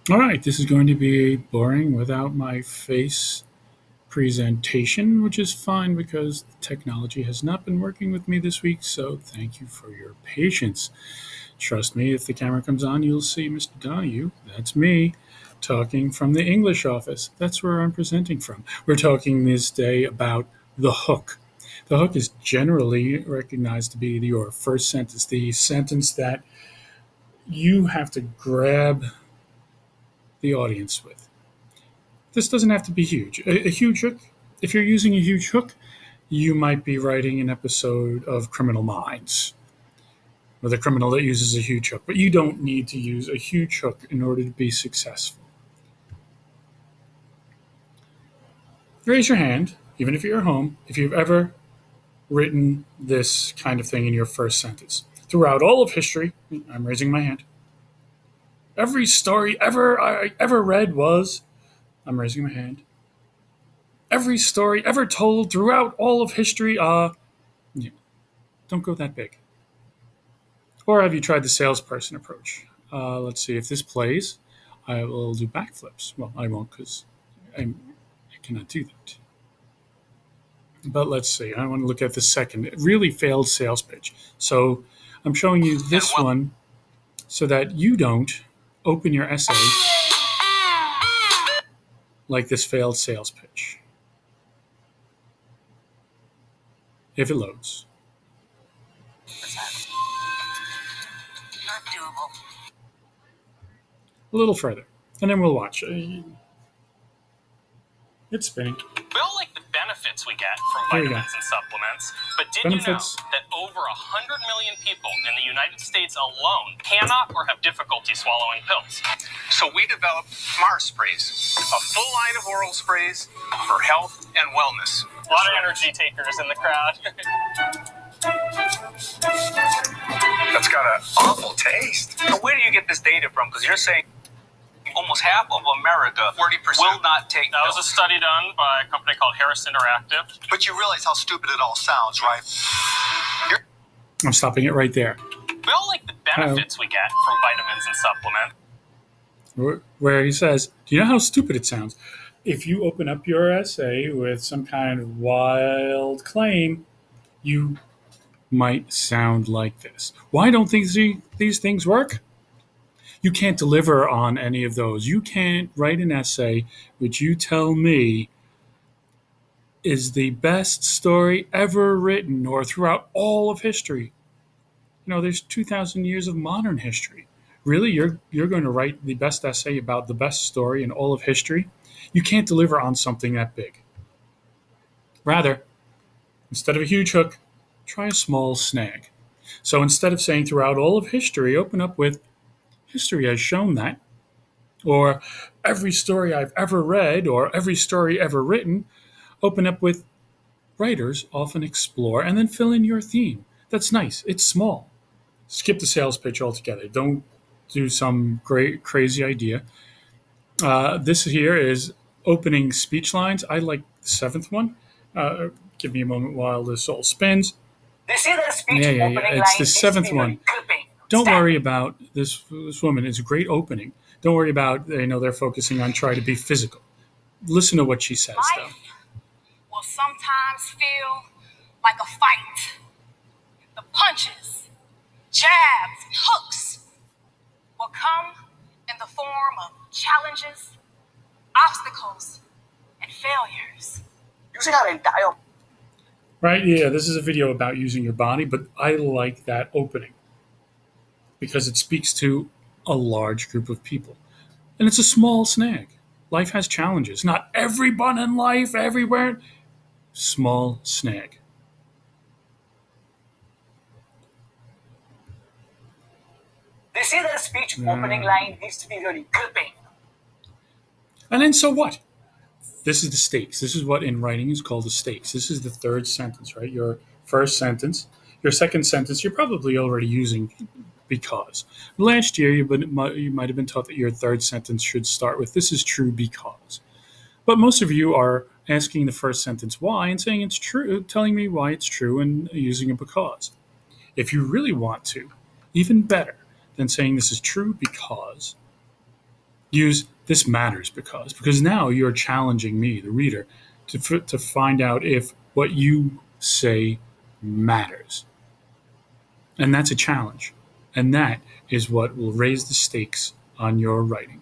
All right, this is going to be boring without my face presentation, which is fine because technology has not been working with me this week, so thank you for your patience. Trust me, if the camera comes on, you'll see Mr. Donahue. That's me talking from the English office. That's where I'm presenting from. We're talking this day about the hook. The hook is generally recognized to be your first sentence, the sentence that you have to grab the audience with. This doesn't have to be huge. A huge hook, if you're using a huge hook, you might be writing an episode of Criminal Minds with a criminal that uses a huge hook, but you don't need to use a huge hook in order to be successful. Raise your hand, even if you're at home, if you've ever written this kind of thing in your first sentence. Throughout all of history, I'm raising my hand. Every story I ever read was, I'm raising my hand. Every story ever told throughout all of history, yeah, don't go that big. Or have you tried the salesperson approach? Let's see if this plays. I will do backflips. Well, I won't because I cannot do that. But let's see. I want to look at the second really failed sales pitch. So I'm showing you this one so that you don't open your essay like this failed sales pitch. If it loads. Not doable. A little further. And then we'll watch. It's spinning. We all like the benefits we get from Here we go. vitamins and supplements, but did Benefits. you know that over 100 million people in the United States alone cannot or have difficulty swallowing pills? So we developed Mars Sprays, a full line of oral sprays for health and wellness. A lot of energy takers in the crowd. That's got an awful taste. Now, where do you get this data from? Because you're saying almost half of America 40% will not take That was a pills. study done by a company called Harris Interactive. But you realize how stupid it all sounds, right? I'm stopping it right there. We all like the benefits we get from vitamins and supplements. Where he says, do you know how stupid it sounds? If you open up your essay with some kind of wild claim, you might sound like this. Why don't these things work? You can't deliver on any of those. You can't write an essay which you tell me is the best story ever written or throughout all of history. There's 2,000 years of modern history. Really, you're going to write the best essay about the best story in all of history? You can't deliver on something that big. Rather, instead of a huge hook, try a small snag. So instead of saying throughout all of history, open up with history has shown that, or every story I've ever read, or every story ever written. Open up with writers often explore, and then fill in your theme. That's nice. It's small. Skip the sales pitch altogether. Don't do some great crazy idea. This here is opening speech lines. I like the seventh one. Give me a moment while this all spins. They see that speech Yeah. opening It's line the needs to seventh be one. very gripping. Don't Stand. worry about this woman. It's a great opening. Don't worry about, they're focusing on trying to be physical. Listen to what she says, though. Life will sometimes feel like a fight. The punches, jabs, and hooks will come in the form of challenges, obstacles, and failures. Using our entire Right? Yeah, this is a video about using your body, but I like that opening because it speaks to a large group of people. And it's a small snag. Life has challenges. Not everyone in life, everywhere. Small snag. They say that a speech opening line needs to be really gripping. And then so what? This is the stakes. This is what in writing is called the stakes. This is the third sentence, right? Your first sentence. Your second sentence, you're probably already using because. Last year, you might have been taught that your third sentence should start with, this is true because. But most of you are asking the first sentence why and saying it's true, telling me why it's true and using a because. If you really want to, even better than saying this is true because, Use this matters because now you're challenging me, the reader, to find out if what you say matters. And that's a challenge. And that is what will raise the stakes on your writing.